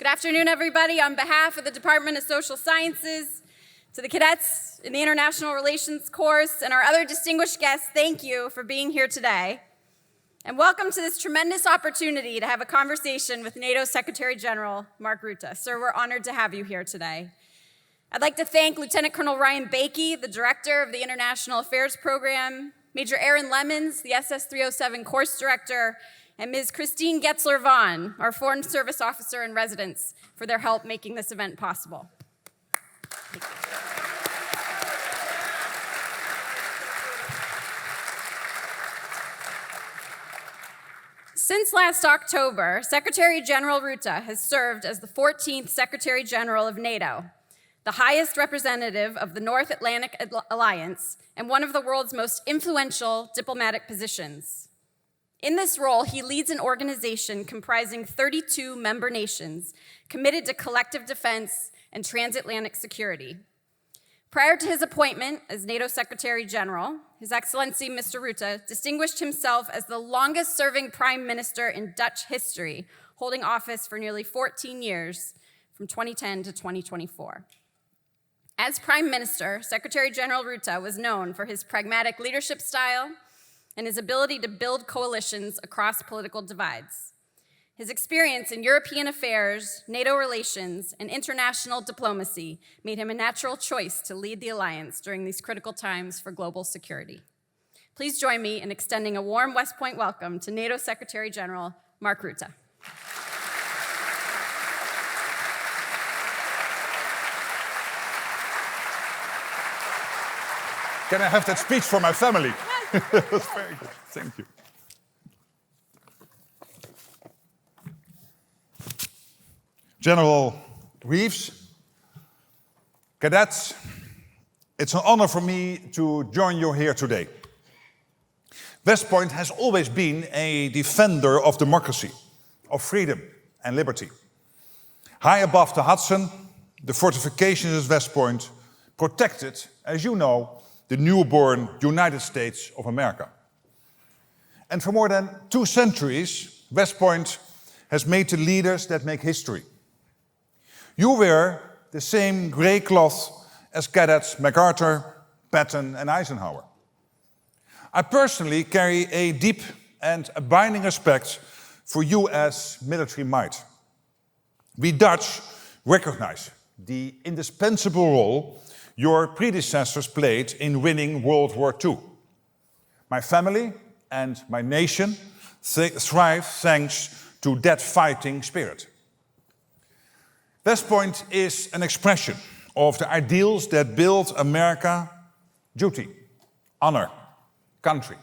Good afternoon, everybody. On behalf of the Department of Social Sciences, to the cadets in the International Relations course, and our other distinguished guests, thank you for being here today. And welcome to this tremendous opportunity to have a conversation with NATO Secretary General Mark Rutte. Sir, we're honored to have you here today. I'd like to thank Lieutenant Colonel Ryan Bakey, the Director of the International Affairs Program, Major Aaron Lemons, the SS-307 Course Director, and Ms. Christine Getzler-Vaughn, our Foreign Service Officer in Residence, for their help making this event possible. Thank you. Since last October, Secretary General Rutte has served as the 14th Secretary General of NATO, the highest representative of the North Atlantic Alliance and one of the world's most influential diplomatic positions. In this role, he leads an organization comprising 32 member nations committed to collective defense and transatlantic security. Prior to his appointment as NATO Secretary General, His Excellency Mr. Rutte distinguished himself as the longest-serving Prime Minister in Dutch history, holding office for nearly 14 years, from 2010 to 2024. As Prime Minister, Secretary General Rutte was known for his pragmatic leadership style and his ability to build coalitions across political divides. His experience in European affairs, NATO relations, and international diplomacy made him a natural choice to lead the alliance during these critical times for global security. Please join me in extending a warm West Point welcome to NATO Secretary General Mark Rutte. Can I have that speech for my family? That's very good. Thank you. General Reeves, cadets, it's an honor for me to join you here today. West Point has always been a defender of democracy, of freedom and liberty. High above the Hudson, the fortifications at West Point protected, as you know, the newborn United States of America. And for more than 2 centuries, West Point has made the leaders that make history. You wear the same gray cloth as cadets MacArthur, Patton, and Eisenhower. I personally carry a deep and abiding respect for US military might. We Dutch recognize the indispensable role your predecessors played in winning World War II. My family and my nation thrive thanks to that fighting spirit. West Point is an expression of the ideals that build America: duty, honor, country.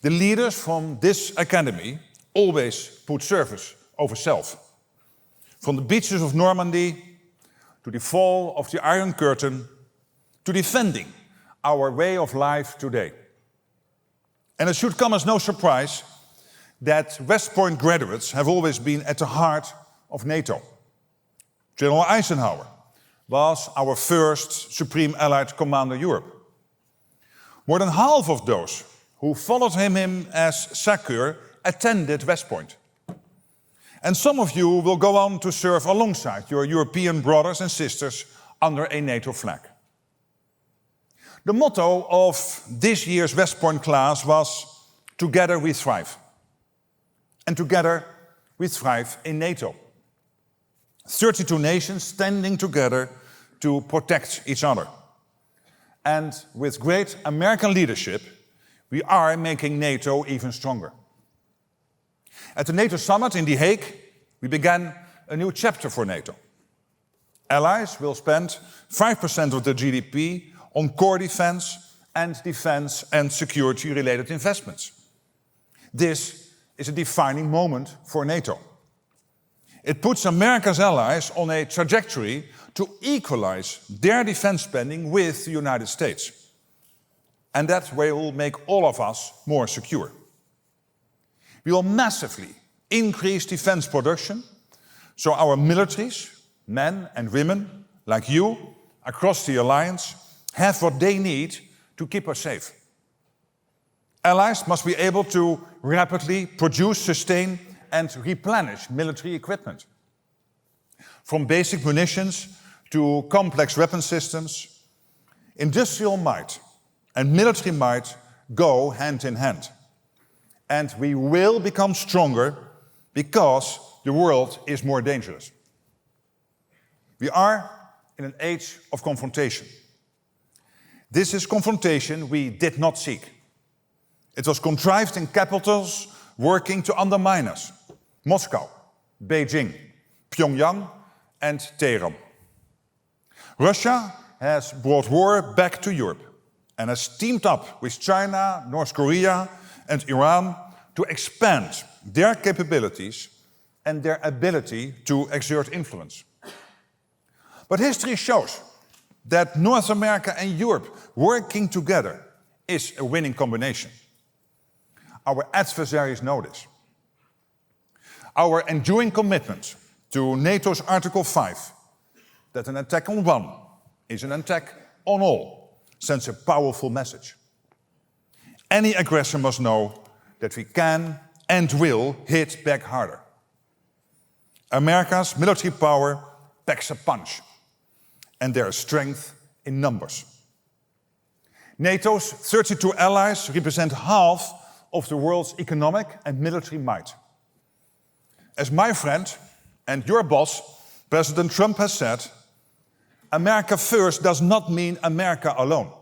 The leaders from this academy always put service over self. From the beaches of Normandy to the fall of the Iron Curtain, to defending our way of life today. And it should come as no surprise that West Point graduates have always been at the heart of NATO. General Eisenhower was our first Supreme Allied Commander Europe. More than half of those who followed him as SACEUR attended West Point. And some of you will go on to serve alongside your European brothers and sisters under a NATO flag. The motto of this year's West Point class was, "Together we thrive." And together we thrive in NATO. 32 nations standing together to protect each other. And with great American leadership, we are making NATO even stronger. At the NATO summit in The Hague, we began a new chapter for NATO. Allies will spend 5% of their GDP on core defense and security-related investments. This is a defining moment for NATO. It puts America's allies on a trajectory to equalize their defense spending with the United States. And that way will make all of us more secure. We will massively increase defense production, so our militaries, men and women like you, across the alliance, have what they need to keep us safe. Allies must be able to rapidly produce, sustain, and replenish military equipment. From basic munitions to complex weapon systems, industrial might and military might go hand in hand. And we will become stronger because the world is more dangerous. We are in an age of confrontation. This is confrontation we did not seek. It was contrived in capitals working to undermine us. Moscow, Beijing, Pyongyang, and Tehran. Russia has brought war back to Europe and has teamed up with China, North Korea, and Iran to expand their capabilities and their ability to exert influence. But history shows that North America and Europe working together is a winning combination. Our adversaries know this. Our enduring commitment to NATO's Article 5, that an attack on one is an attack on all, sends a powerful message. Any aggressor must know that we can and will hit back harder. America's military power packs a punch, and there is strength in numbers. NATO's 32 allies represent half of the world's economic and military might. As my friend and your boss, President Trump, has said, America first does not mean America alone.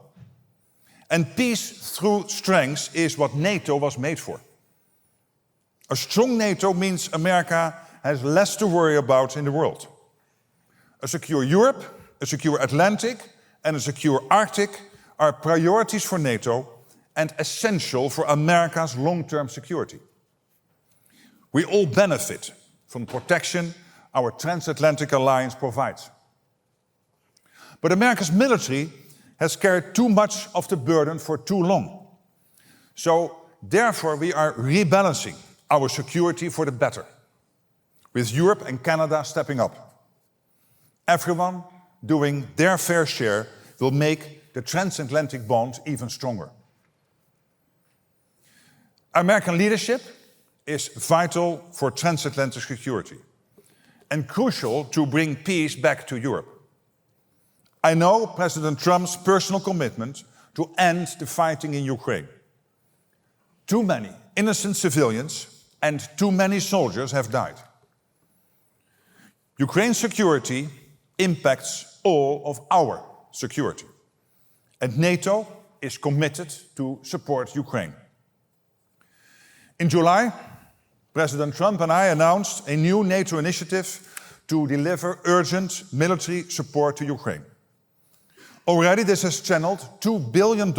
And peace through strength is what NATO was made for. A strong NATO means America has less to worry about in the world. A secure Europe, a secure Atlantic, and a secure Arctic are priorities for NATO and essential for America's long-term security. We all benefit from the protection our transatlantic alliance provides. But America's military has carried too much of the burden for too long. So, therefore, we are rebalancing our security for the better, with Europe and Canada stepping up. Everyone doing their fair share will make the transatlantic bond even stronger. American leadership is vital for transatlantic security and crucial to bring peace back to Europe. I know President Trump's personal commitment to end the fighting in Ukraine. Too many innocent civilians and too many soldiers have died. Ukraine's security impacts all of our security, and NATO is committed to support Ukraine. In July, President Trump and I announced a new NATO initiative to deliver urgent military support to Ukraine. Already this has channeled $2 billion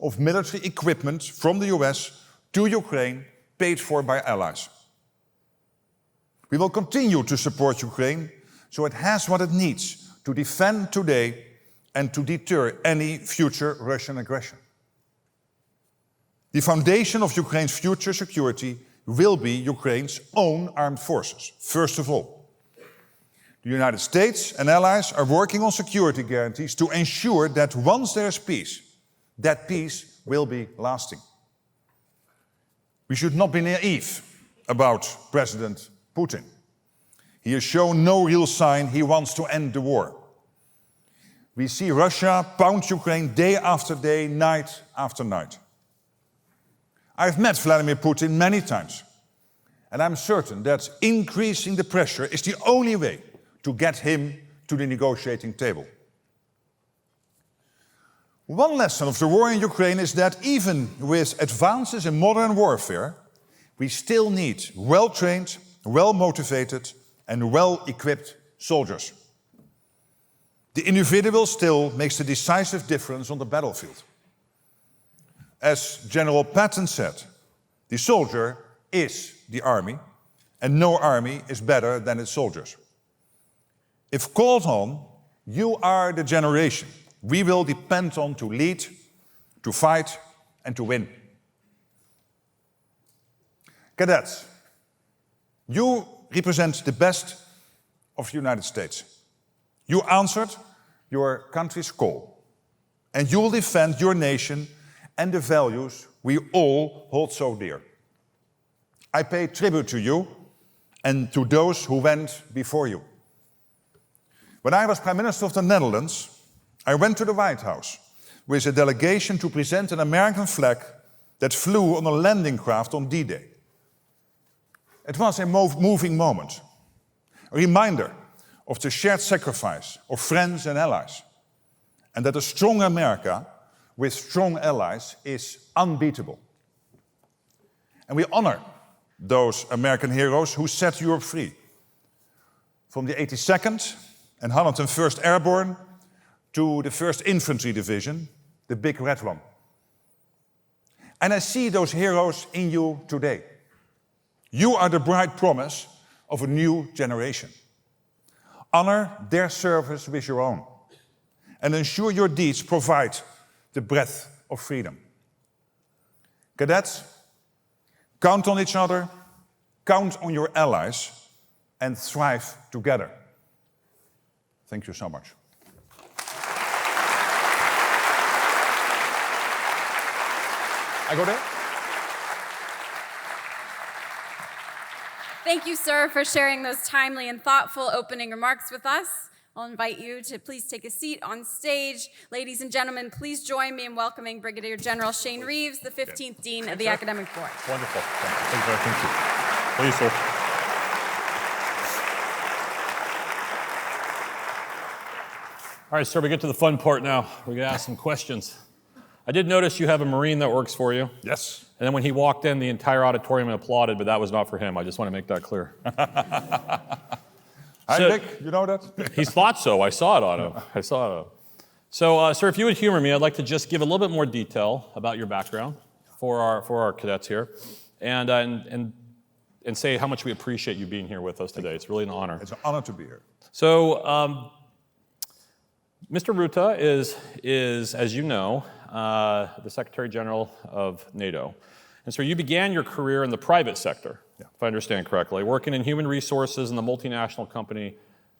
of military equipment from the US to Ukraine, paid for by allies. We will continue to support Ukraine so it has what it needs to defend today and to deter any future Russian aggression. The foundation of Ukraine's future security will be Ukraine's own armed forces, first of all. The United States and allies are working on security guarantees to ensure that once there is peace, that peace will be lasting. We should not be naive about President Putin. He has shown no real sign he wants to end the war. We see Russia pound Ukraine day after day, night after night. I've met Vladimir Putin many times, and I'm certain that increasing the pressure is the only way to get him to the negotiating table. One lesson of the war in Ukraine is that even with advances in modern warfare, we still need well-trained, well-motivated, and well-equipped soldiers. The individual still makes the decisive difference on the battlefield. As General Patton said, the soldier is the army, and no army is better than its soldiers. If called on, you are the generation we will depend on to lead, to fight, and to win. Cadets, you represent the best of the United States. You answered your country's call, and you will defend your nation and the values we all hold so dear. I pay tribute to you and to those who went before you. When I was Prime Minister of the Netherlands, I went to the White House with a delegation to present an American flag that flew on a landing craft on D-Day. It was a moving moment, a reminder of the shared sacrifice of friends and allies, and that a strong America with strong allies is unbeatable. And we honor those American heroes who set Europe free. From the 82nd and 101st Airborne to the 1st Infantry Division, the big red one. And I see those heroes in you today. You are the bright promise of a new generation. Honor their service with your own, and ensure your deeds provide the breath of freedom. Cadets, count on each other, count on your allies, and thrive together. Thank you so much. I go there? Thank you, sir, for sharing those timely and thoughtful opening remarks with us. I'll invite you to please take a seat on stage. Ladies and gentlemen, please join me in welcoming Brigadier General Shane Reeves, the 15th Dean of the Academic Board. Wonderful. Thank you. Thank you. Please, sir. All right, sir, we get to the fun part now. We're going to ask some questions. I did notice you have a Marine that works for you. Yes. And then when he walked in, the entire auditorium applauded, but that was not for him. I just want to make that clear. Hi, Dick, you know that? He thought so. I saw it on him. So, sir, if you would humor me, I'd like to just give a little bit more detail about your background for our cadets here, and say how much we appreciate you being here with us today. It's really an honor. It's an honor to be here. So, Mr. Rutte is, as you know, the Secretary General of NATO. And so you began your career in the private sector, if I understand correctly, working in human resources in the multinational company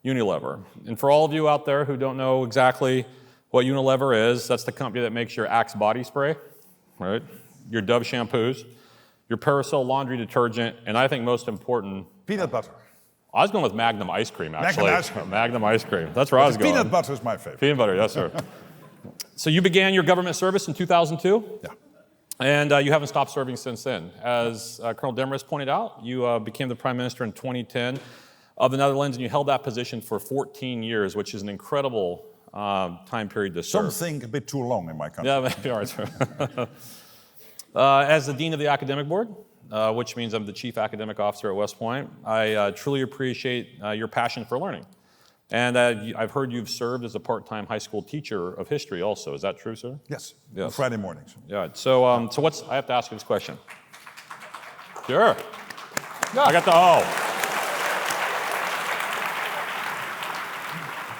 Unilever. And for all of you out there who don't know exactly what Unilever is, that's the company that makes your Axe body spray, right? Your Dove shampoos, your Parasol laundry detergent, and I think most important, peanut butter. I was going with Magnum ice cream, actually. Magnum ice cream. Magnum ice cream. That's where I was going. Peanut butter is my favorite. Peanut butter, yes, sir. So you began your government service in 2002? Yeah. And you haven't stopped serving since then. As Colonel Demarest pointed out, you became the Prime Minister in 2010 of the Netherlands, and you held that position for 14 years, which is an incredible time period to serve. Something a bit too long in my country. Yeah, maybe, all right, sir. As the Dean of the Academic Board, which means I'm the Chief Academic Officer at West Point, I truly appreciate your passion for learning. And I've heard you've served as a part-time high school teacher of history also. Is that true, sir? Yes, Yes. on Friday mornings. Yeah, so I have to ask you this question. Sure. Yeah. I got the,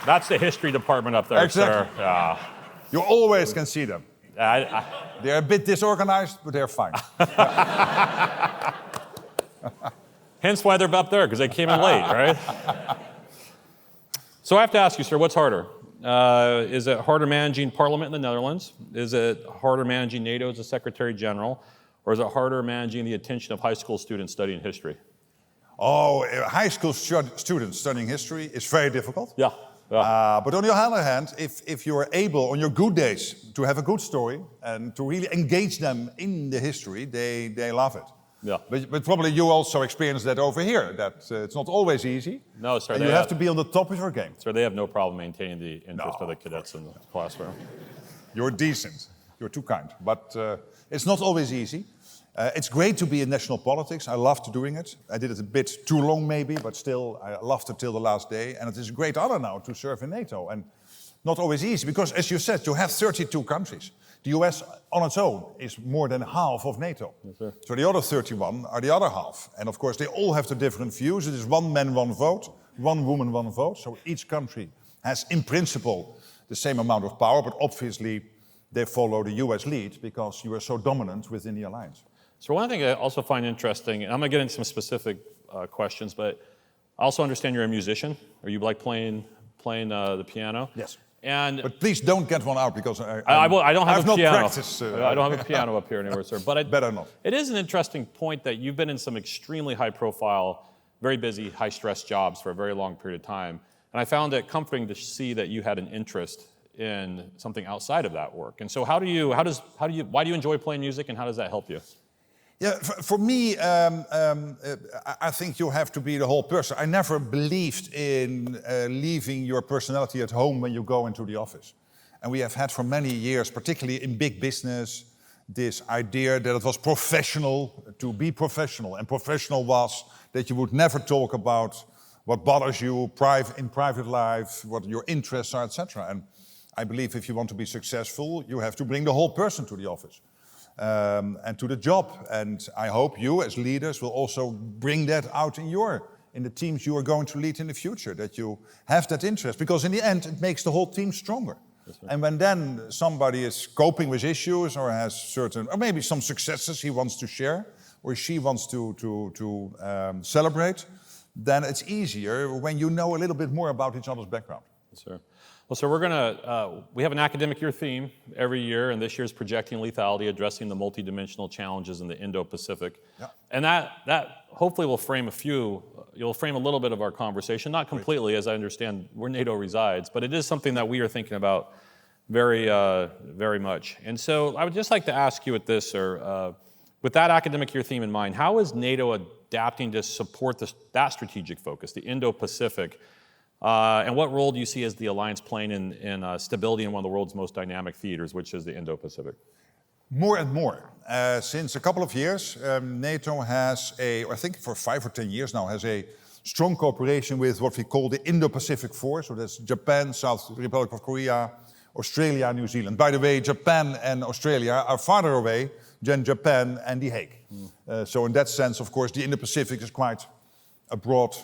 That's the history department up there, Exactly. sir. Yeah. You always can see them. They're a bit disorganized, but they're fine. Hence why they're up there, because they came in late, right? So I have to ask you, sir, what's harder? Is it harder managing Parliament in the Netherlands? Is it harder managing NATO as a Secretary General? Or is it harder managing the attention of high school students studying history? Oh, high school students studying history is very difficult. Yeah. But on the other hand, if you're able, on your good days, to have a good story and to really engage them in the history, they love it. Yeah. But probably you also experience that over here, that it's not always easy. No, sir. And you have to be on the top of your game. Sir, they have no problem maintaining the interest of the cadets in the classroom. You're decent. You're too kind. But it's not always easy. It's great to be in national politics. I loved doing it. I did it a bit too long maybe, but still I loved it till the last day. And it is a great honor now to serve in NATO. And not always easy, because as you said, you have 32 countries. The US on its own is more than half of NATO. Yes, sir. So the other 31 are the other half. And of course, they all have the different views. It is one man, one vote, one woman, one vote. So each country has, in principle, the same amount of power, but obviously they follow the US lead because you are so dominant within the alliance. So one thing I also find interesting, and I'm going to get into some specific questions, but I also understand you're a musician. Are you like playing the piano? Yes. But please don't get one out, because I don't have a piano. Practiced, I don't have a piano up here anywhere, sir. But better not. It is an interesting point that you've been in some extremely high-profile, very busy, high-stress jobs for a very long period of time. And I found it comforting to see that you had an interest in something outside of that work. And so why do you enjoy playing music, and how does that help you? Yeah, for me, I think you have to be the whole person. I never believed in leaving your personality at home when you go into the office. And we have had for many years, particularly in big business, this idea that it was professional to be professional. And professional was that you would never talk about what bothers you in private life, what your interests are, etc. And I believe if you want to be successful, you have to bring the whole person to the office. And to the job. And I hope you as leaders will also bring that out in the teams you are going to lead in the future, that you have that interest. Because in the end, it makes the whole team stronger. And when then somebody is coping with issues or has or maybe some successes he wants to share or she wants to celebrate, then it's easier when you know a little bit more about each other's background. Yes, sir. Well, so we have an academic year theme every year, and this year's Projecting Lethality, addressing the multidimensional challenges in the Indo-Pacific. Yeah. And that hopefully will frame you'll frame a little bit of our conversation, not completely, as I understand where NATO resides, but it is something that we are thinking about very, very much. And so I would just like to ask you with this, sir, with that academic year theme in mind, how is NATO adapting to support that strategic focus, the Indo-Pacific? And what role do you see as the alliance playing in stability in one of the world's most dynamic theaters, which is the Indo-Pacific? More and more. Since a couple of years, NATO has I think for 5 or 10 years now, has a strong cooperation with what we call the Indo-Pacific Force. So that's Japan, South Republic of Korea, Australia, New Zealand. By the way, Japan and Australia are farther away than Japan and The Hague. So in that sense, of course, the Indo-Pacific is quite a broad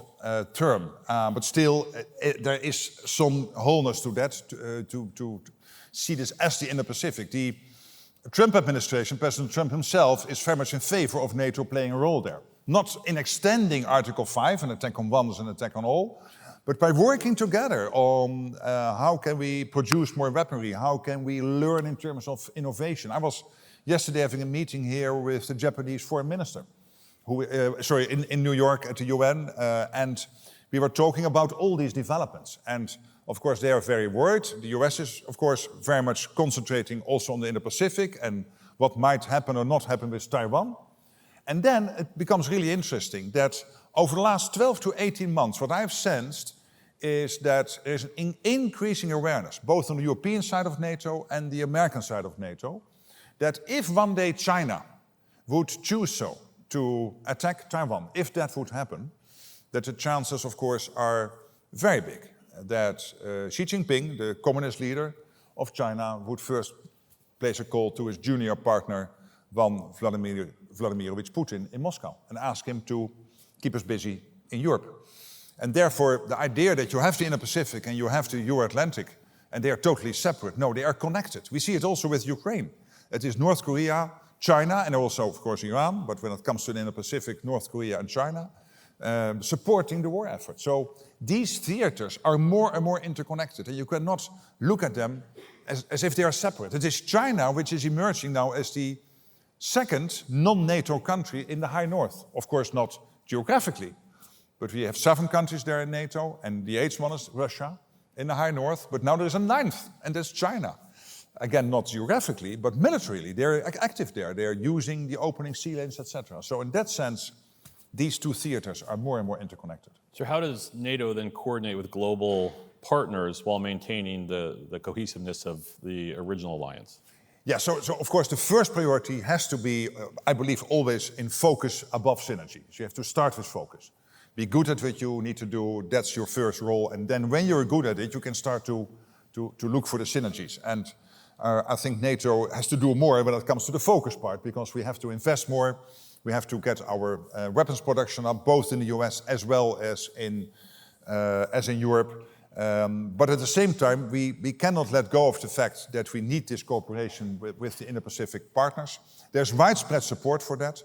term, but still there is some wholeness to that, to see this as the Indo-Pacific. The Trump administration, President Trump himself, is very much in favor of NATO playing a role there. Not in extending Article 5, an attack on one is an attack on all, but by working together on how can we produce more weaponry, how can we learn in terms of innovation. I was yesterday having a meeting here with the Japanese foreign minister, in New York at the UN, and we were talking about all these developments. And of course, they are very worried. The US is, of course, very much concentrating also on the Indo-Pacific and what might happen or not happen with Taiwan. And then it becomes really interesting that over the last 12 to 18 months, what I've sensed is that there's an increasing awareness, both on the European side of NATO and the American side of NATO, that if one day China would choose so, to attack Taiwan, if that would happen, that the chances, of course, are very big that Xi Jinping, the communist leader of China, would first place a call to his junior partner, Vladimirovich Putin, in Moscow, and ask him to keep us busy in Europe. And therefore, the idea that you have the Indo-Pacific and you have the Euro-Atlantic, and they are totally separate. No, they are connected. We see it also with Ukraine. It is North Korea, China, and also, of course, Iran, but when it comes to the Indo-Pacific, North Korea and China, supporting the war effort. So these theaters are more and more interconnected, and you cannot look at them as if they are separate. It is China which is emerging now as the second non-NATO country in the High North. Of course, not geographically, but we have 7 countries there in NATO, and the 8th one is Russia in the High North, but now there's a 9th, and that's China. Again, not geographically, but militarily. They're active there. They're using the opening sea lanes, etc. So in that sense, these two theaters are more and more interconnected. So how does NATO then coordinate with global partners while maintaining the cohesiveness of the original alliance? Yeah, so of course the first priority has to be, I believe, always in focus above synergy. So you have to start with focus. Be good at what you need to do, that's your first role. And then when you're good at it, you can start to look for the synergies. And I think NATO has to do more when it comes to the focus part, because we have to invest more. We have to get our weapons production up, both in the US as well as in Europe. But at the same time, we cannot let go of the fact that we need this cooperation with the Indo-Pacific partners. There's widespread support for that.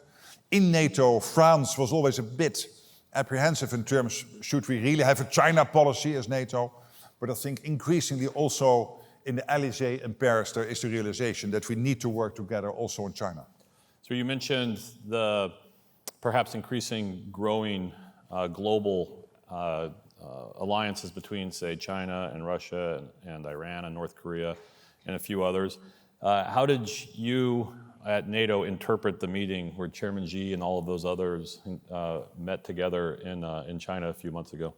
In NATO, France was always a bit apprehensive in terms, should we really have a China policy as NATO? But I think increasingly also in the Élysée in Paris, there is the realization that we need to work together also in China. So you mentioned the perhaps growing global alliances between, say, China and Russia and Iran and North Korea and a few others. How did you at NATO interpret the meeting where Chairman Xi and all of those others met together in China a few months ago?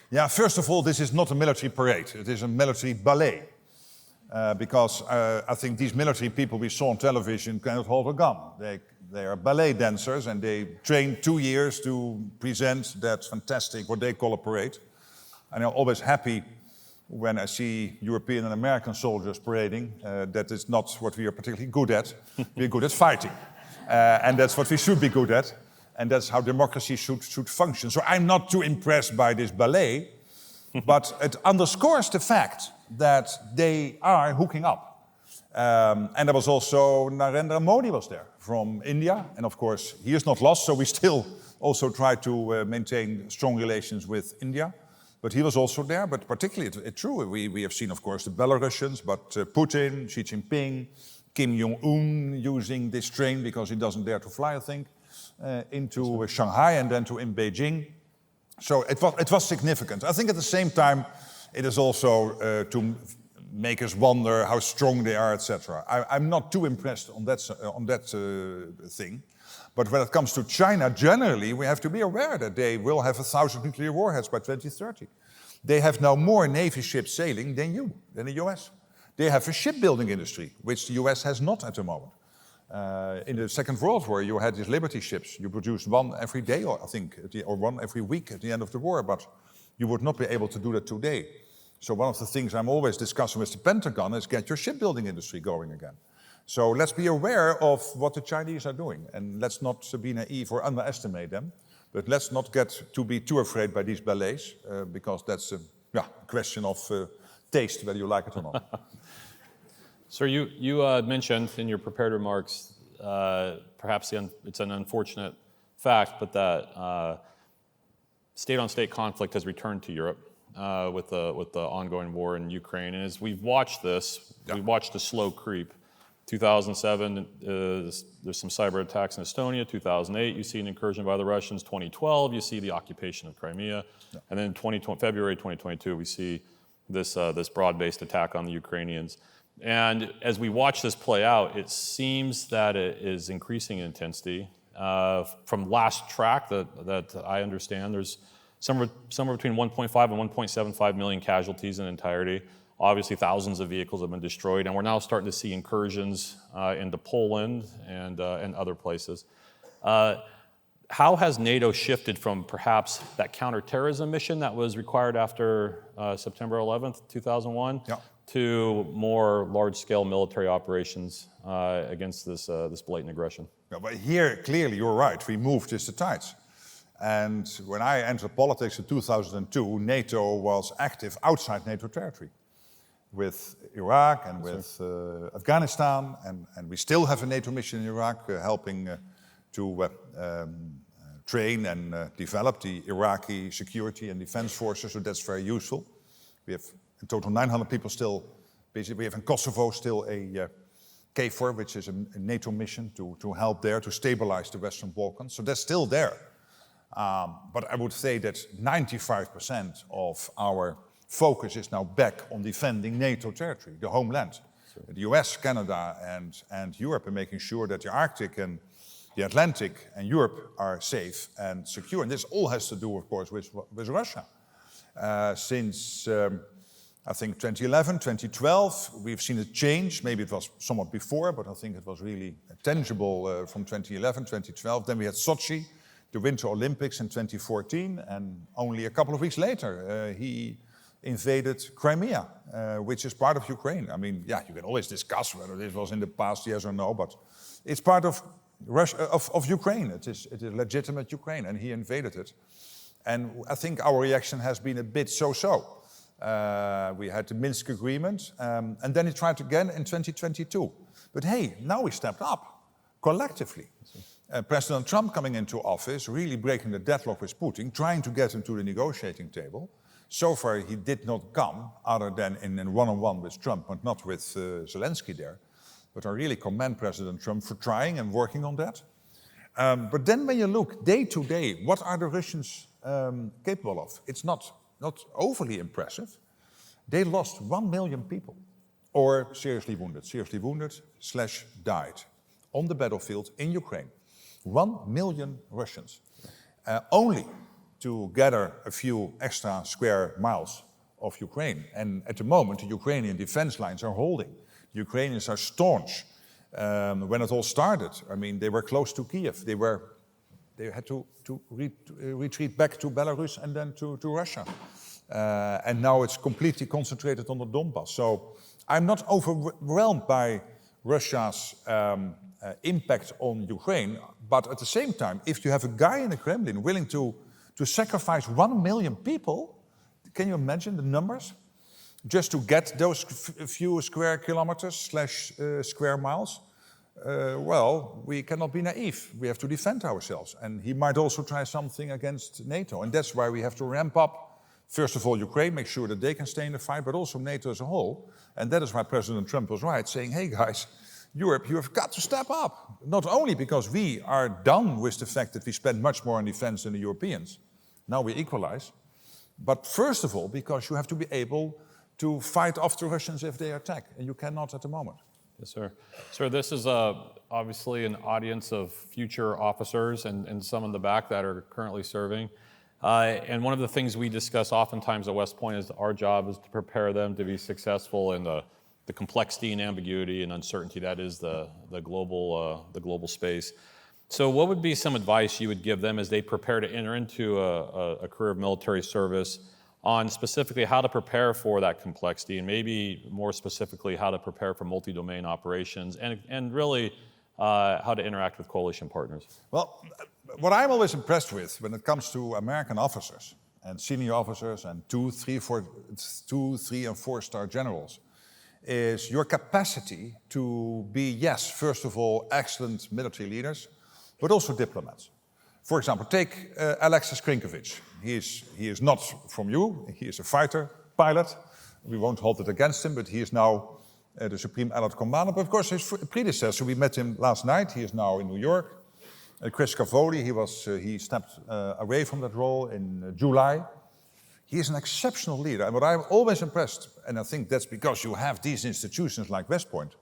Yeah, first of all, this is not a military parade. It is a military ballet. Because I think these military people we saw on television cannot hold a gun. They are ballet dancers and they train 2 years to present that fantastic, what they call a parade. And I'm always happy when I see European and American soldiers parading. That is not what we are particularly good at. We're good at fighting. And that's what we should be good at. And that's how democracy should function. So I'm not too impressed by this ballet, but it underscores the fact that they are hooking up. And there was also Narendra Modi was there from India. And of course, he is not lost, so we still also try to maintain strong relations with India. But he was also there, but particularly, it's true, we have seen, of course, the Belarusians, but Putin, Xi Jinping, Kim Jong-un using this train because he doesn't dare to fly, I think, into Shanghai and then in Beijing. So it was significant. I think at the same time, it is also to make us wonder how strong they are, etc. I'm not too impressed on that thing. But when it comes to China, generally, we have to be aware that they will have 1,000 nuclear warheads by 2030. They have now more Navy ships sailing than the US. They have a shipbuilding industry, which the US has not at the moment. In the Second World War, you had these Liberty ships. You produced one every day, or I think, or one every week at the end of the war, but you would not be able to do that today. So one of the things I'm always discussing with the Pentagon is get your shipbuilding industry going again. So let's be aware of what the Chinese are doing, and let's not be naive or underestimate them, but let's not get to be too afraid by these ballets, because that's a question of taste, whether you like it or not. Sir, you mentioned in your prepared remarks, perhaps it's an unfortunate fact, but that state-on-state conflict has returned to Europe with the ongoing war in Ukraine. And as we've watched this, we've watched a slow creep. 2007, there's some cyber attacks in Estonia. 2008, you see an incursion by the Russians. 2012, you see the occupation of Crimea. And then February 2022, we see this broad-based attack on the Ukrainians. And as we watch this play out, it seems that it is increasing in intensity. From last track that I understand, there's somewhere between 1.5 and 1.75 million casualties in entirety. Obviously, thousands of vehicles have been destroyed, and we're now starting to see incursions into Poland and other places. How has NATO shifted from perhaps that counterterrorism mission that was required after September 11th, 2001, to more large-scale military operations against this blatant aggression? Yeah, but here, clearly, you're right. We moved just the tides. And when I entered politics in 2002, NATO was active outside NATO territory, with Iraq and with Afghanistan, and we still have a NATO mission in Iraq helping to train and develop the Iraqi security and defense forces, so that's very useful. We have in total 900 people still, basically we have in Kosovo still a KFOR, which is a NATO mission to help there, to stabilize the Western Balkans, so that's still there. But I would say that 95% of our focus is now back on defending NATO territory, the homeland. Sure. The US, Canada, and Europe are making sure that the Arctic and the Atlantic and Europe are safe and secure. And this all has to do, of course, with Russia. Since, I think, 2011, 2012, we've seen a change. Maybe it was somewhat before, but I think it was really tangible from 2011, 2012. Then we had Sochi, the Winter Olympics in 2014, and only a couple of weeks later, he invaded Crimea, which is part of Ukraine. I mean, yeah, you can always discuss whether this was in the past, yes or no, but it's part of Russia, of Ukraine. It is legitimate Ukraine, and he invaded it. And I think our reaction has been a bit so-so. We had the Minsk agreement, and then he tried again in 2022. But hey, now we stepped up collectively. President Trump coming into office, really breaking the deadlock with Putin, trying to get him to the negotiating table. So far, he did not come, other than in one-on-one with Trump, but not with Zelensky there. But I really commend President Trump for trying and working on that. But then when you look day to day, what are the Russians capable of? It's not not overly impressive. They lost 1 million people, or seriously wounded / died on the battlefield in Ukraine. 1 million Russians, only to gather a few extra square miles of Ukraine. And at the moment, the Ukrainian defense lines are holding. The Ukrainians are staunch. When it all started, I mean, they were close to Kiev. They had to retreat back to Belarus and then to Russia. And now it's completely concentrated on the Donbass. So I'm not overwhelmed by Russia's impact on Ukraine, but at the same time, if you have a guy in the Kremlin willing to sacrifice 1 million people, can you imagine the numbers? Just to get those few square kilometers / square miles? Well, we cannot be naive. We have to defend ourselves. And he might also try something against NATO. And that's why we have to ramp up, first of all, Ukraine, make sure that they can stay in the fight, but also NATO as a whole. And that is why President Trump was right, saying, hey guys, Europe, you have got to step up. Not only because we are done with the fact that we spend much more on defense than the Europeans. Now we equalize. But first of all, because you have to be able to fight off the Russians if they attack. And you cannot at the moment. Yes, sir. Sir, this is obviously an audience of future officers and some in the back that are currently serving. And one of the things we discuss oftentimes at West Point is our job is to prepare them to be successful in the complexity and ambiguity and uncertainty that is the global space. So what would be some advice you would give them as they prepare to enter into a career of military service on specifically how to prepare for that complexity and maybe more specifically how to prepare for multi-domain operations and really how to interact with coalition partners? Well, what I'm always impressed with when it comes to American officers and senior officers and 2, 3, and 4-star generals is your capacity to be, yes, first of all, excellent military leaders, but also diplomats. For example, take Alexis Krinkovich. He is not from you. He is a fighter pilot. We won't hold it against him, but he is now the Supreme Allied Commander. But of course, his predecessor, we met him last night. He is now in New York. Chris Cavoli, he stepped away from that role in July. He is an exceptional leader. And what I'm always impressed, and I think that's because you have these institutions like West Point,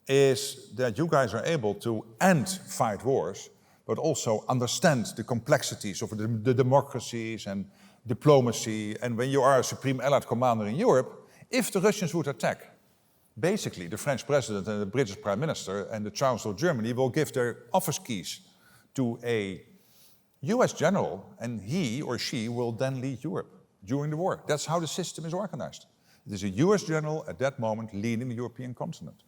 is that you guys are able to fight wars, but also understand the complexities of the democracies and diplomacy. And when you are a Supreme Allied Commander in Europe, if the Russians would attack, basically the French President and the British Prime Minister and the Chancellor of Germany will give their office keys to a US general, and he or she will then lead Europe during the war. That's how the system is organized. It is a US general at that moment leading the European continent.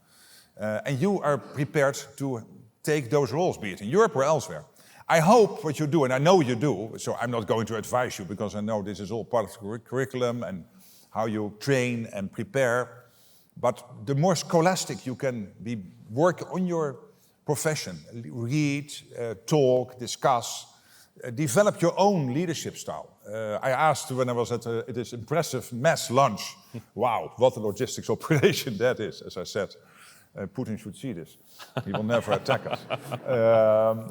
And you are prepared to take those roles, be it in Europe or elsewhere. I hope what you do, and I know you do, so I'm not going to advise you because I know this is all part of the curriculum and how you train and prepare. But the more scholastic you can be, work on your profession, read, talk, discuss, develop your own leadership style. I asked when I was at this impressive mass lunch, wow, what a logistics operation that is, as I said. Putin should see this. He will never attack us.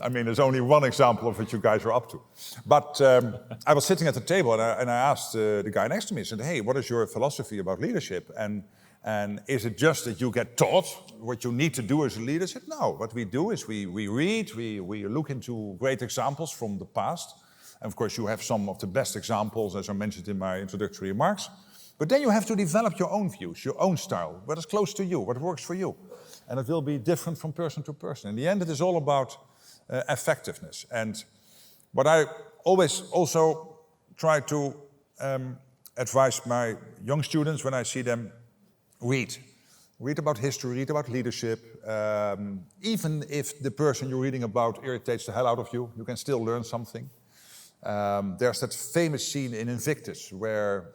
I mean, there's only one example of what you guys are up to. But I was sitting at the table and I asked the guy next to me, I said, hey, what is your philosophy about leadership? And is it just that you get taught what you need to do as a leader? I said, no, what we do is we read, we look into great examples from the past. And of course, you have some of the best examples, as I mentioned in my introductory remarks. But then you have to develop your own views, your own style, what is close to you, what works for you. And it will be different from person to person. In the end, it is all about effectiveness. And what I always also try to advise my young students when I see them read. Read about history, read about leadership. Even if the person you're reading about irritates the hell out of you, you can still learn something. There's that famous scene in Invictus where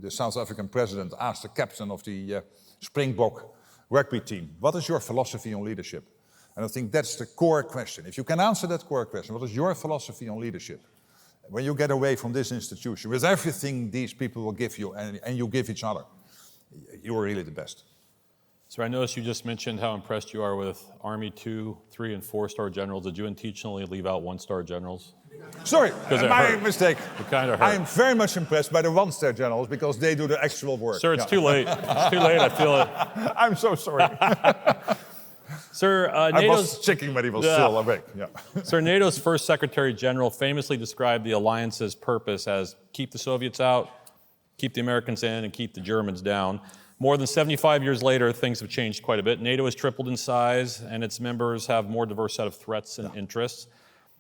the South African president asked the captain of the Springbok rugby team, what is your philosophy on leadership? And I think that's the core question. If you can answer that core question, what is your philosophy on leadership? When you get away from this institution, with everything these people will give you and you give each other, you are really the best. So I noticed you just mentioned how impressed you are with Army 2, 3, and 4-star generals. Did you intentionally leave out 1-star generals? Sorry, it my hurt. mistake. It kind of hurt. I'm very much impressed by the one-star generals because they do the actual work. Sir, it's too late. It's too late, I feel it. I'm so sorry. Sir, I was checking, but he was still awake. Yeah. Sir, NATO's first Secretary General famously described the alliance's purpose as keep the Soviets out, keep the Americans in, and keep the Germans down. More than 75 years later, things have changed quite a bit. NATO has tripled in size, and its members have a more diverse set of threats and interests.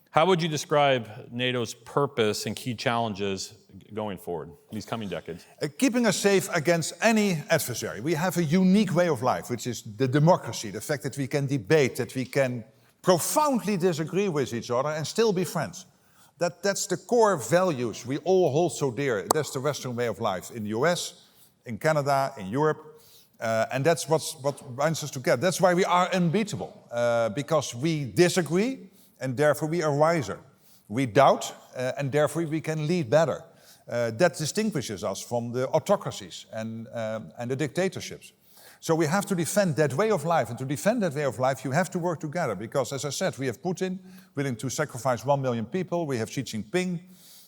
How would you describe NATO's purpose and key challenges going forward, these coming decades? Keeping us safe against any adversary. We have a unique way of life, which is the democracy, the fact that we can debate, that we can profoundly disagree with each other and still be friends. That's the core values we all hold so dear. That's the Western way of life in the US, in Canada, in Europe. And that's what binds us together. That's why we are unbeatable, because we disagree, and therefore we are wiser. We doubt, and therefore we can lead better. That distinguishes us from the autocracies and the dictatorships. So we have to defend that way of life, and to defend that way of life, you have to work together, because, as I said, we have Putin willing to sacrifice 1 million people. We have Xi Jinping,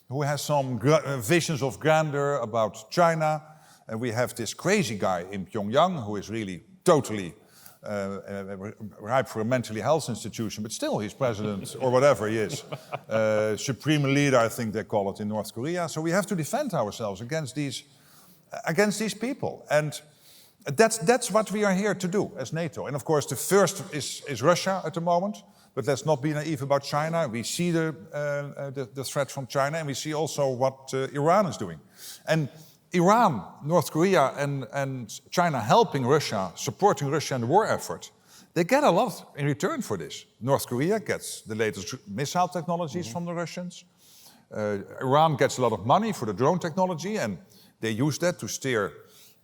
who has some visions of grandeur about China. And we have this crazy guy in Pyongyang, who is really totally ripe for a mental health institution, but still he's president or whatever he is. Supreme leader, I think they call it in North Korea. So we have to defend ourselves against these people. And that's what we are here to do as NATO. And of course, the first is Russia at the moment, but let's not be naive about China. We see the threat from China, and we see also what Iran is doing. And Iran, North Korea, and China helping Russia, supporting Russia in the war effort, they get a lot in return for this. North Korea gets the latest missile technologies from the Russians. Iran gets a lot of money for the drone technology, and they use that to steer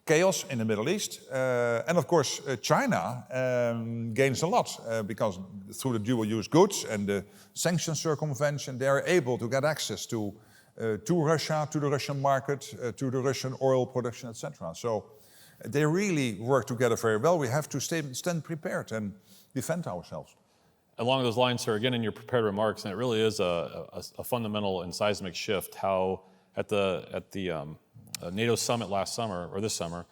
chaos in the Middle East. And of course, China gains a lot because through the dual-use goods and the sanctions circumvention, they are able to get access to Russia, to the Russian market, to the Russian oil production, etc. So they really work together very well. We have to stand prepared and defend ourselves. Along those lines, sir, again in your prepared remarks, and it really is a fundamental and seismic shift, how at the NATO summit last summer, or this summer,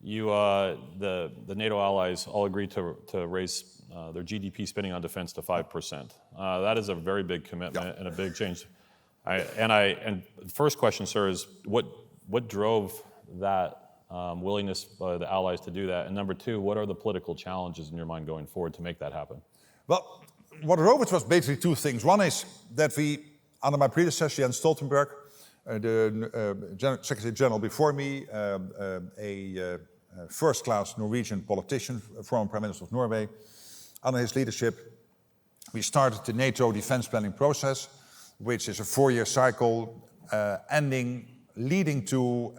the NATO allies all agreed to raise their GDP spending on defense to 5%. That is a very big commitment and a big change. And the first question, sir, is what drove that willingness by the allies to do that? And number two, what are the political challenges in your mind going forward to make that happen? Well, what drove it was basically two things. One is that we, under my predecessor, Jens Stoltenberg, the Secretary General before me, a first-class Norwegian politician, former Prime Minister of Norway, under his leadership, we started the NATO defense planning process, which is a 4-year cycle, leading to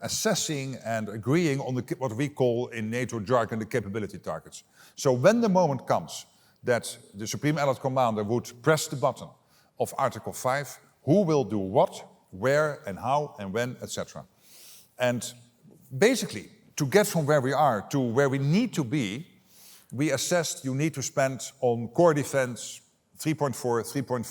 assessing and agreeing on what we call in NATO jargon the capability targets. So when the moment comes that the Supreme Allied Commander would press the button of Article 5, who will do what, where and how and when, etc. And basically, to get from where we are to where we need to be, we assessed you need to spend on core defense 3.4, 3.5,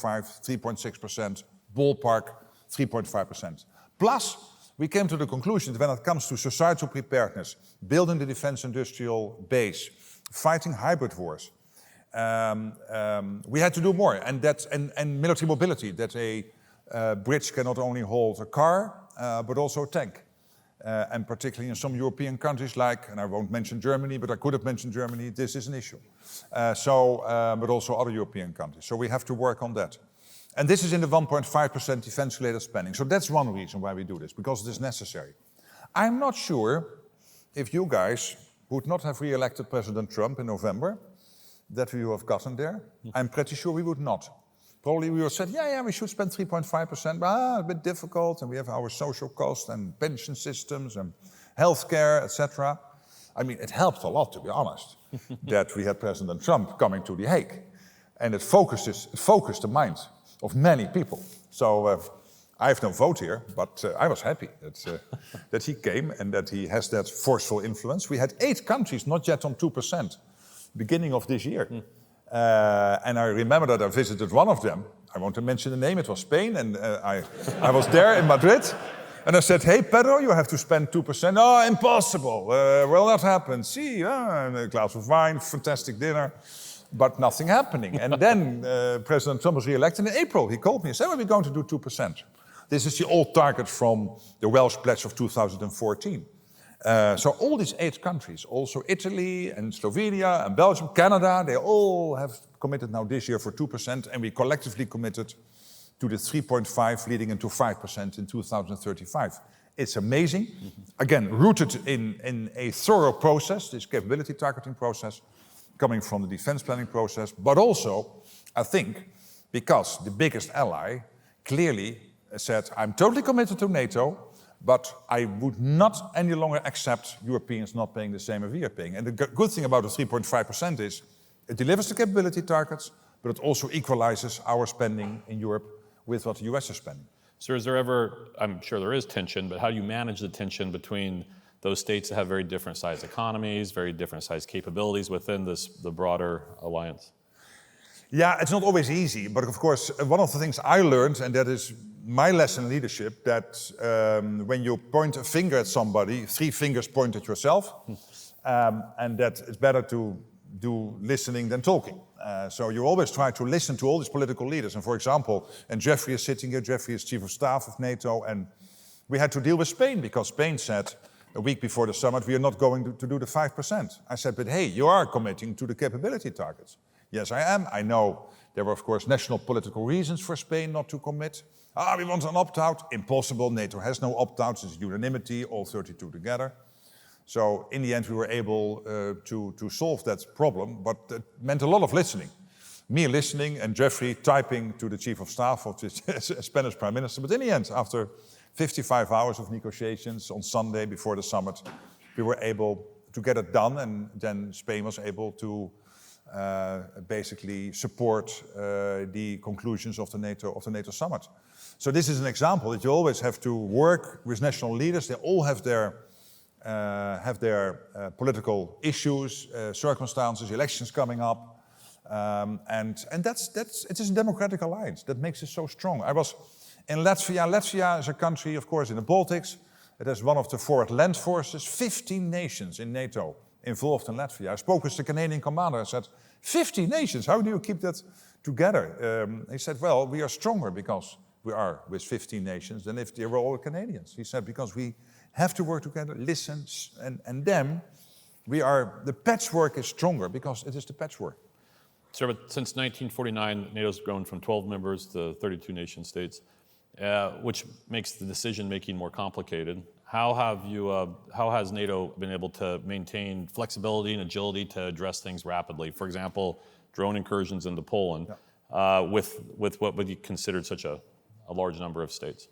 3.6%, ballpark 3.5%. Plus, we came to the conclusion that when it comes to societal preparedness, building the defense industrial base, fighting hybrid wars, we had to do more. And military mobility, that a bridge can not only hold a car, but also a tank. And particularly in some European countries like, and I won't mention Germany, but I could have mentioned Germany, this is an issue. But also other European countries. So we have to work on that. And this is in the 1.5% defense-related spending. So that's one reason why we do this, because it is necessary. I'm not sure if you guys would not have re-elected President Trump in November, that we would have gotten there. I'm pretty sure we would not. Probably we would have said, yeah, we should spend 3.5%, but a bit difficult, and we have our social costs and pension systems and healthcare, etc. I mean, it helped a lot, to be honest, that we had President Trump coming to The Hague. And it focused the mind of many people. So I have no vote here, but I was happy that he came and that he has that forceful influence. We had 8 countries not yet on 2%, beginning of this year. And I remember that I visited one of them. I won't mention the name, it was Spain, and I was there in Madrid. And I said, hey, Pedro, you have to spend 2%. Oh, impossible, will not happen. See, and a glass of wine, fantastic dinner, but nothing happening. And then President Trump was re-elected in April. He called me and said, well, we're going to do 2%. This is the old target from the Welsh Pledge of 2014. So all these 8 countries, also Italy and Slovenia and Belgium, Canada, they all have committed now this year for 2%, and we collectively committed to the 3.5 leading into 5% in 2035. It's amazing. Again, rooted in a thorough process, this capability targeting process, coming from the defense planning process, but also, I think, because the biggest ally clearly said, I'm totally committed to NATO, but I would not any longer accept Europeans not paying the same as we are paying. And the good thing about the 3.5% is it delivers the capability targets, but it also equalizes our spending in Europe with what the US is spending. So is there ever, I'm sure there is tension, but how do you manage the tension between those states that have very different sized economies, very different sized capabilities within the broader alliance? Yeah, it's not always easy, but of course, one of the things I learned, and that is my lesson in leadership, that when you point a finger at somebody, 3 fingers point at yourself, and that it's better to do listening than talking. So you always try to listen to all these political leaders. And for example, and Jeffrey is sitting here, Jeffrey is Chief of Staff of NATO, and we had to deal with Spain because Spain said a week before the summit, we are not going to do the 5%. I said, but hey, you are committing to the capability targets. Yes, I am. I know there were, of course, national political reasons for Spain not to commit. We want an opt-out. Impossible. NATO has no opt-outs. It's unanimity, all 32 together. So in the end, we were able to solve that problem, but it meant a lot of listening. Me listening and Jeffrey typing to the Chief of Staff of the Spanish Prime Minister. But in the end, after 55 hours of negotiations on Sunday before the summit, we were able to get it done, and then Spain was able to basically support the conclusions of the NATO summit. So this is an example that you always have to work with national leaders. They all have their political issues, circumstances, elections coming up, and it is a democratic alliance that makes it so strong. I was in Latvia. Latvia is a country, of course, in the Baltics. It has one of the forward land forces, 15 nations in NATO involved in Latvia. I spoke with the Canadian commander and said, 50 nations, how do you keep that together? He said, well, we are stronger because we are with 15 nations than if they were all Canadians. He said, because we have to work together, listen, and then the patchwork is stronger because it is the patchwork. Sir, but since 1949, NATO's grown from 12 members to 32 nation states, which makes the decision-making more complicated. How has NATO been able to maintain flexibility and agility to address things rapidly? For example, drone incursions into Poland, with what would you consider such a large number of states?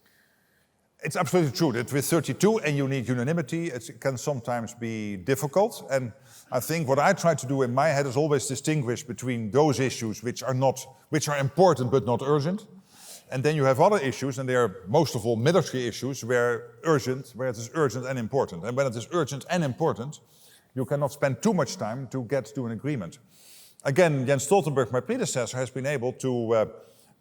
It's absolutely true that with 32 and you need unanimity, it can sometimes be difficult. And I think what I try to do in my head is always distinguish between those issues which are important but not urgent. And then you have other issues, and they are most of all military issues where it is urgent and important. And when it is urgent and important, you cannot spend too much time to get to an agreement. Again, Jens Stoltenberg, my predecessor, has been able to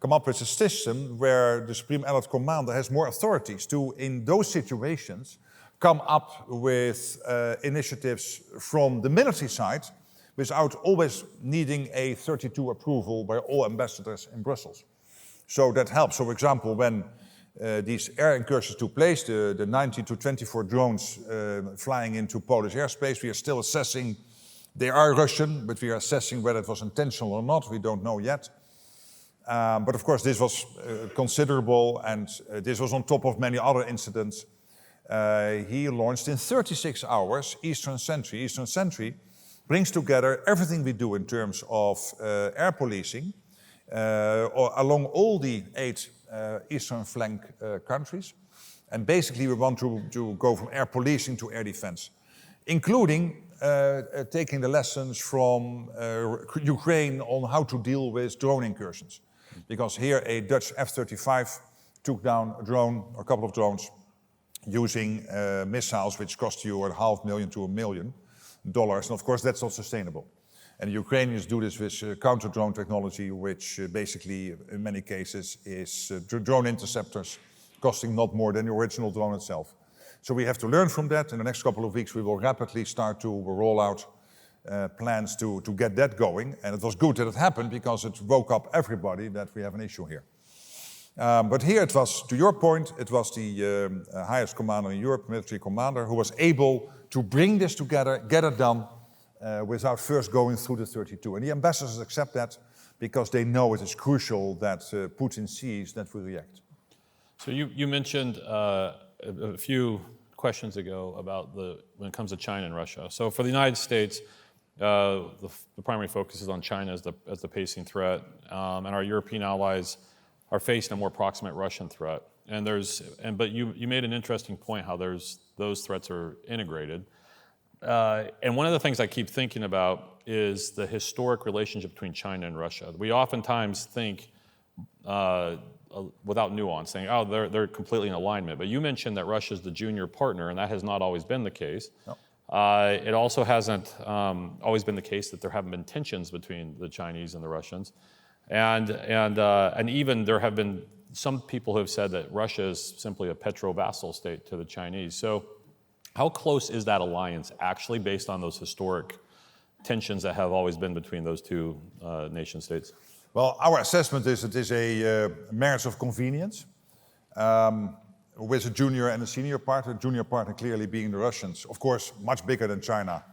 come up with a system where the Supreme Allied Commander has more authorities to, in those situations, come up with initiatives from the military side without always needing a 32 approval by all ambassadors in Brussels. So that helps. So, for example, when these air incursions took place, the 19 to 24 drones flying into Polish airspace, we are still assessing. They are Russian, but we are assessing whether it was intentional or not. We don't know yet. But of course, this was considerable, and this was on top of many other incidents. He launched in 36 hours Eastern Sentry. Eastern Sentry brings together everything we do in terms of air policing along all the 8 eastern flank countries. And basically, we want to go from air policing to air defense, including taking the lessons from Ukraine on how to deal with drone incursions. Because here a Dutch F-35 took down a drone, or a couple of drones, using missiles which cost you $500,000 to $1 million. And of course, that's not sustainable. And the Ukrainians do this with counter-drone technology, which basically, in many cases, is drone interceptors, costing not more than the original drone itself. So we have to learn from that. In the next couple of weeks, we will rapidly start to roll out plans to get that going. And it was good that it happened because it woke up everybody that we have an issue here. But here it was, to your point, it was the highest commander in Europe, military commander, who was able to bring this together, get it done, without first going through the 32. And the ambassadors accept that because they know it is crucial that Putin sees that we react. So you mentioned a few questions ago about when it comes to China and Russia. So for the United States, the primary focus is on China as the pacing threat, and our European allies are facing a more proximate Russian threat. But you made an interesting point how those threats are integrated. And one of the things I keep thinking about is the historic relationship between China and Russia. We oftentimes think, without nuance, saying, oh, they're completely in alignment. But you mentioned that Russia is the junior partner, and that has not always been the case. No. It also hasn't always been the case that there haven't been tensions between the Chinese and the Russians. And even there have been some people who have said that Russia is simply a petro-vassal state to the Chinese. So how close is that alliance actually based on those historic tensions that have always been between those two nation states? Well, our assessment is it is a marriage of convenience with a junior and a senior partner. Junior partner clearly being the Russians, of course, much bigger than China,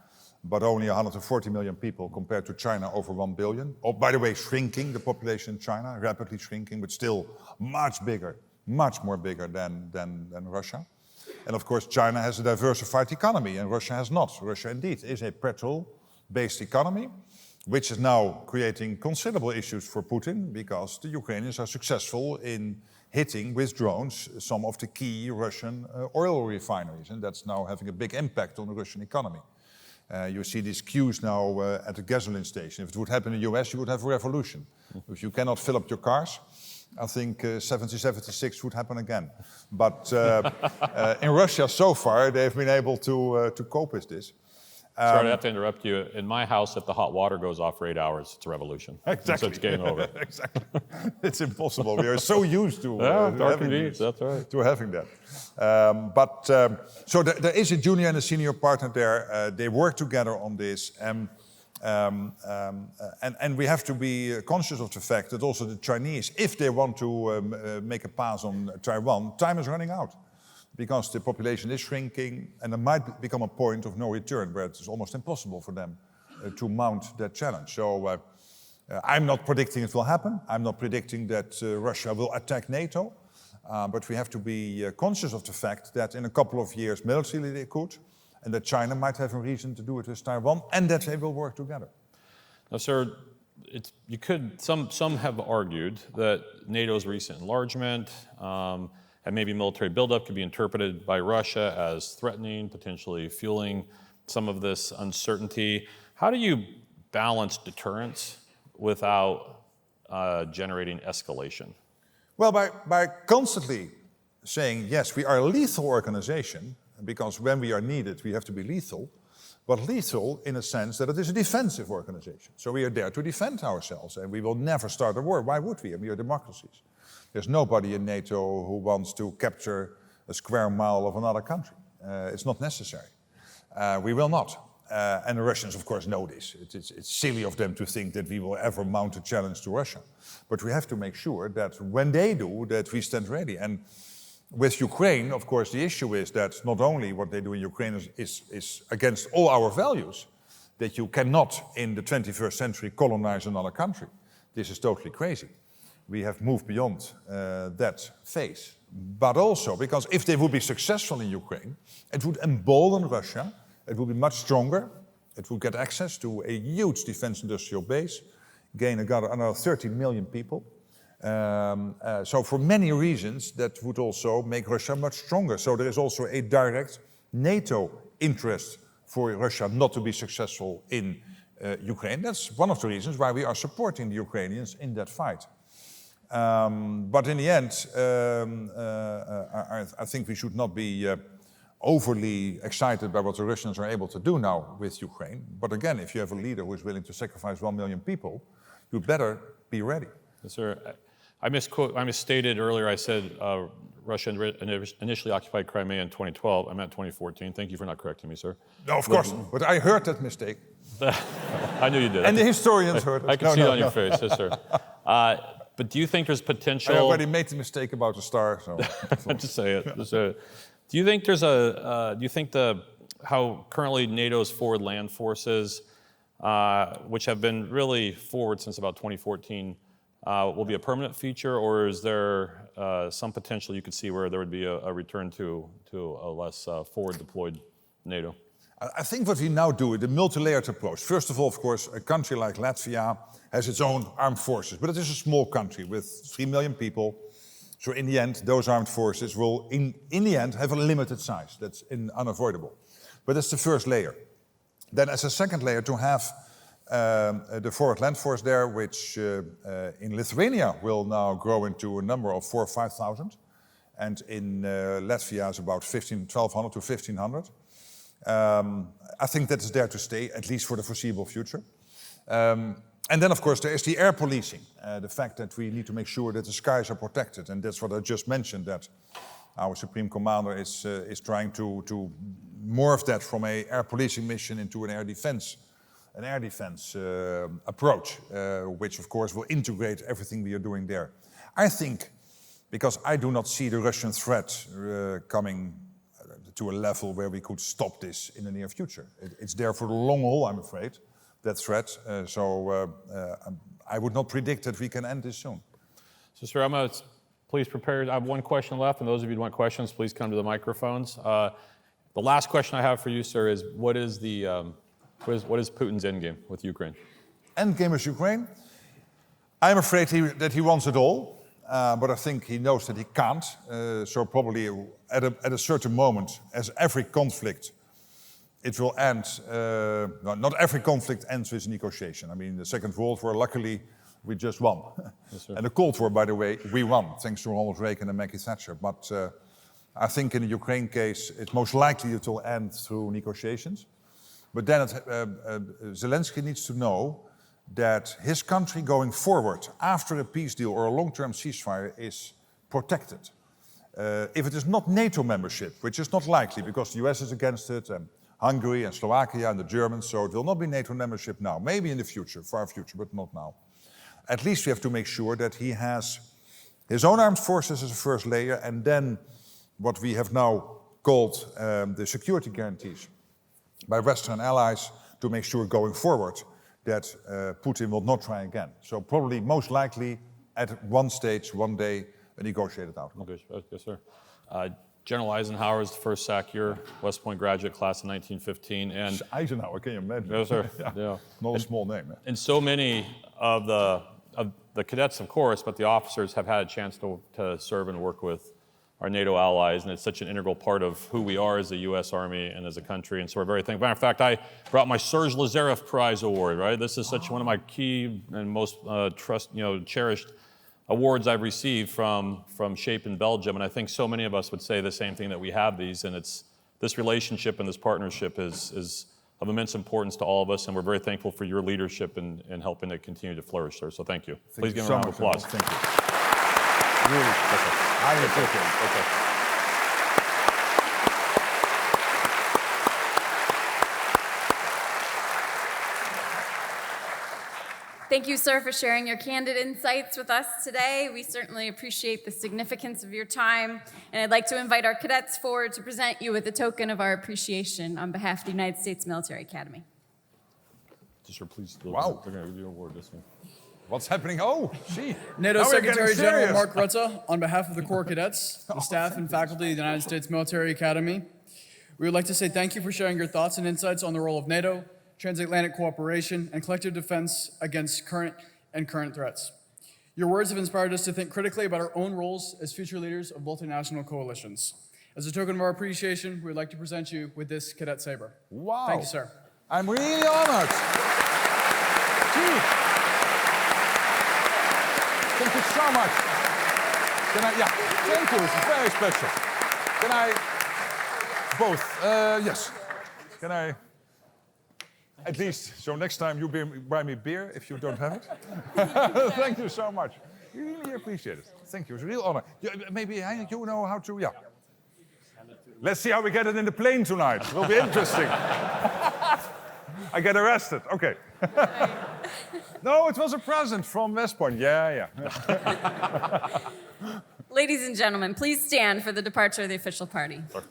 but only 140 million people compared to China over 1 billion. Oh, by the way, shrinking the population in China, rapidly shrinking, but still much bigger, much more bigger than Russia. And of course, China has a diversified economy and Russia has not. Russia indeed is a petrol-based economy, which is now creating considerable issues for Putin because the Ukrainians are successful in hitting with drones some of the key Russian oil refineries, and that's now having a big impact on the Russian economy. You see these queues now at the gasoline station. If it would happen in the US, you would have a revolution. If you cannot fill up your cars, I think 76 would happen again. But in Russia, so far, they've been able to cope with this. Sorry, I have to interrupt you. In my house, if the hot water goes off for 8 hours, it's a revolution. Exactly. So it's game over. Exactly. It's impossible. We are so used to having this, that's right. to having that. So there is a junior and a senior partner there. They work together on this. And we have to be conscious of the fact that also the Chinese, if they want to make a pass on Taiwan, time is running out. Because the population is shrinking, and there might become a point of no return where it's almost impossible for them to mount that challenge. So I'm not predicting it will happen. I'm not predicting that Russia will attack NATO. But we have to be conscious of the fact that in a couple of years, militarily they could, and that China might have a reason to do it with Taiwan, and that they will work together. Now, sir, some have argued that NATO's recent enlargement and maybe military buildup could be interpreted by Russia as threatening, potentially fueling some of this uncertainty. How do you balance deterrence without generating escalation? Well, by constantly saying, yes, we are a lethal organization, because when we are needed, we have to be lethal, but lethal in a sense that it is a defensive organization. So we are there to defend ourselves, and we will never start a war. Why would we? We are democracies. There's nobody in NATO who wants to capture a square mile of another country. It's not necessary. We will not. And the Russians, of course, know this. It's silly of them to think that we will ever mount a challenge to Russia. But we have to make sure that when they do, that we stand ready. And with Ukraine, of course, the issue is that not only what they do in Ukraine is against all our values, that you cannot, in the 21st century, colonize another country. This is totally crazy. We have moved beyond that phase. But also, because if they would be successful in Ukraine, it would embolden Russia, it would be much stronger, it would get access to a huge defense industrial base, gain another 30 million people. So for many reasons, that would also make Russia much stronger. So there is also a direct NATO interest for Russia not to be successful in Ukraine. That's one of the reasons why we are supporting the Ukrainians in that fight. But in the end, I think we should not be overly excited by what the Russians are able to do now with Ukraine. But again, if you have a leader who is willing to sacrifice 1 million people, you better be ready. Yes, sir. I misstated earlier. I said Russia initially occupied Crimea in 2012. I meant 2014. Thank you for not correcting me, sir. No, of course. But I heard that mistake. I knew you did. And the historians heard it. I can see it on your face, yes, sir. But do you think there's potential? I already made the mistake about the star, so. Just say it. Just say it. Do you think how currently NATO's forward land forces, which have been really forward since about 2014, will be a permanent feature, or is there some potential you could see where there would be a return to a less forward deployed NATO? I think what we now do, the multi-layered approach. First of all, of course, a country like Latvia has its own armed forces, but it is a small country with 3 million people. So in the end, those armed forces will, in the end, have a limited size. That's unavoidable. But that's the first layer. Then as a second layer, to have the forward land force there, which in Lithuania will now grow into a number of 4,000 or 5,000. And in Latvia is about 1,200 to 1,500. I think that is there to stay, at least for the foreseeable future. And then, of course, there is the air policing, the fact that we need to make sure that the skies are protected. And that's what I just mentioned, that our Supreme Commander is trying to morph that from an air policing mission into an air defense approach, which, of course, will integrate everything we are doing there. I think, because I do not see the Russian threat coming to a level where we could stop this in the near future. It's there for the long haul, I'm afraid, that threat. I would not predict that we can end this soon. So, sir, I'm going to please prepare. I have one question left, and those of you who want questions, please come to the microphones. The last question I have for you, sir, is what is Putin's endgame with Ukraine? Endgame with Ukraine? I'm afraid that he wants it all, but I think he knows that he can't. So probably at a certain moment, as every conflict, it will end. Not every conflict ends with negotiation. I mean, the Second World War, luckily, we just won. Yes, and the Cold War, by the way, we won, thanks to Ronald Reagan and Maggie Thatcher. But I think in the Ukraine case, it's most likely it will end through negotiations. But then Zelensky needs to know that his country going forward after a peace deal or a long-term ceasefire is protected. If it is not NATO membership, which is not likely because the US is against it, and Hungary and Slovakia and the Germans, so it will not be NATO membership now. Maybe in the future, far future, but not now. At least we have to make sure that he has his own armed forces as a first layer, and then what we have now called the security guarantees by Western allies to make sure going forward that Putin will not try again. So probably most likely at one stage, one day, a negotiated outcome. Okay, yes, sir. General Eisenhower is the first SAC-year West Point graduate class in 1915. And Eisenhower, can you imagine? Yes, sir. Yeah. Not a small name. And so many of the cadets, of course, but the officers have had a chance to serve and work with our NATO allies, and it's such an integral part of who we are as the U.S. Army and as a country, and so we're very thankful. Matter of fact, I brought my Serge Lazarev Prize Award, right? This is such one of my key and most cherished awards I've received from SHAPE in Belgium, and I think so many of us would say the same thing, that we have these, and it's this relationship and this partnership is of immense importance to all of us, and we're very thankful for your leadership in helping it continue to flourish, sir. So thank you. Please give a round of applause. Thank you. Really, I appreciate it. Okay. Thank you, sir, for sharing your candid insights with us today. We certainly appreciate the significance of your time, and I'd like to invite our cadets forward to present you with a token of our appreciation on behalf of the United States Military Academy. Sir, please. Wow. They're going to give you an award this one. What's happening? Oh, gee. NATO Now Secretary General Mark Rutte, on behalf of the Corps Cadets, the staff and faculty of the United States Military Academy, we would like to say thank you for sharing your thoughts and insights on the role of NATO, transatlantic cooperation, and collective defense against current threats. Your words have inspired us to think critically about our own roles as future leaders of multinational coalitions. As a token of our appreciation, we would like to present you with this cadet saber. Wow. Thank you, sir. I'm really honored. Gee. Thank you so much. Thank you, it's very special. both. Yes. Can I? At least, so next time you buy me beer if you don't have it. Thank you so much. We really appreciate it. Thank you. It's a real honor. Maybe you know how to, yeah. Let's see how we get it in the plane tonight. It will be interesting. I get arrested. Okay. No, it was a present from West Point. Yeah. Ladies and gentlemen, please stand for the departure of the official party. Sorry.